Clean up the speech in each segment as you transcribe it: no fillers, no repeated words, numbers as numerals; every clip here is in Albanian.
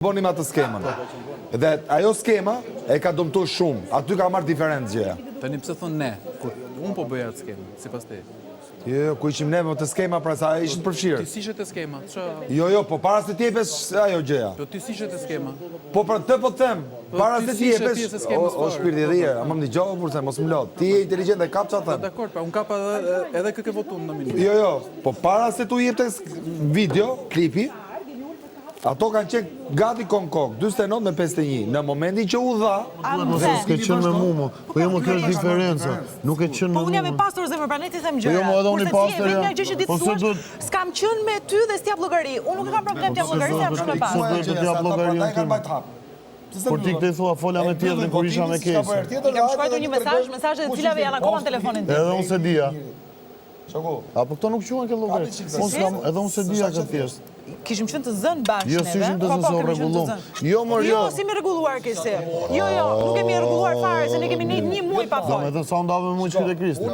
Bonim atë skemën. Dhe ajo skema e ka dëmtuar shumë. Aty ka marrë diferencë gjëja. Tani pse thon ne? Kur unë po bëja atë skemë, sipas te. Jo, ku ishim neve të skema pra sa ishin përfshirë. Ti si ishe te skema? Jo, po para se ti jepes ajo gjëja. Po ti si ishe te skema? Po për të po them, para se ti jepes. O shpirti i ri, ama më dëgjoj kurse mos më lot. Ti je inteligjent e kap çfarë them. Dakor, pa un kap edhe kë ke votuar në minutë. Jo, po para se tu jepte video, klipi, ato kanë qenë gati konkok, 49 me 51. Në momentin që u dha, s'ke qenë me mua, po jo më kjo është diferenca. Nuk e qenë me Po unë jam e mua. pastor zemër, prandaj ti them gjëra. Jo, më edhe unë i pastor jam. Kurse ti e gjë që ditë thuash, s'kam qenë me ty dhe s'tjap llogari. Unë nuk kam problem t'jap llogari, se jam shumë e pastor. Të t'jap llogarinë tim. Por ti këtë thua fola me tjetrin kur isha me keqë. Kam shkruar një mesazhe të cilave janë akoma në telefonin tim. Edhe unë se dija. Apo këto nuk quhen këtë llogari. Edhe unë se dija këtë thjesht. Kishim qenë të zënë bashkë Jo, si ishim të zënë se o rregullum. Jo, mor, jo. Jo, si me rregulluar kështu. Jo, nuk kemi rregulluar fare, se ne kemi një muaj pa fol. Edhe sa ndave më që te Kristi.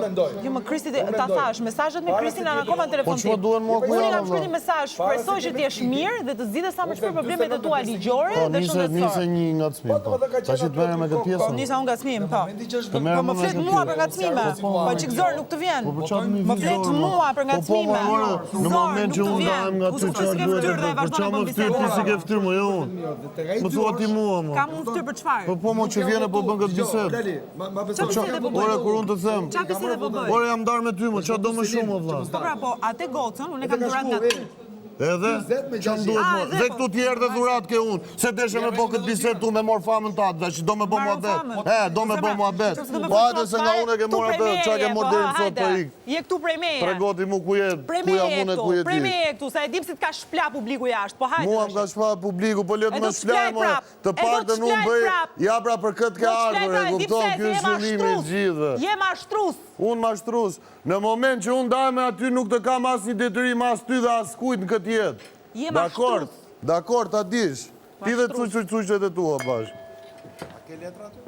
Jo, më Kristi ta thash, mesazhet me Kristin janë akoma në telefonin tim. Po çfarë duhen mua ku Unë kam shkruar një mesazh, presoj që ti jesh mirë dhe të zgjidhësh sa më shpejt problemet e tua ligjore dhe shëndetësore. Nise një ngacmim. Tash të merrem me këtë pjesë. Nisa unë ngacmim, po. Po më flet mua për ngacmime. Po çik zor nuk të vjen. Më flet mua për ngacmime. Në moment që unë ndahem nga ty çfarë duhet më ftyr ti si ke ftyr më jo unë. Më thua ti mua më. Kam unë ftyr për çfarë? Po mo që vjen po bën këtë bisedë. Ora kur unë të them. Çfarë bisedë po bëj? Ora jam ndar me ty më, çfarë do më shumë vëlla. Po pra, po atë gocën unë e kam dhurat nga ty. Edhe çam duhet më. Dhe këtu ti erdhe dhurat ke unë. Se deshe me bë këtë bisedë tu me mor famën ta, tash do me bë muhabet. Do me bë muhabet. Po atë se nga unë ke marr atë, çka ke marr deri sot po ik. Je këtu prej meje. Tregoti mu ku je, ku jam unë ku je ti. Prej meje këtu, sa e dim se të ka shpla publiku jashtë, po hajde. Mua më ka shpla publiku, po le të më shplaj më. Të partën unë bëj. Ja pra për këtë ka ardhur, e kupton, ky është qëllimi i gjithëve. Je mashtrus. Unë mashtrus. Në moment që unë ndaj me aty nuk të kam asnjë detyrim as ty dhe as kujt në këtë jetë. Je mashtrus. Dakor, ta dish. Ti dhe cuqet e tua bash. A ke letra aty?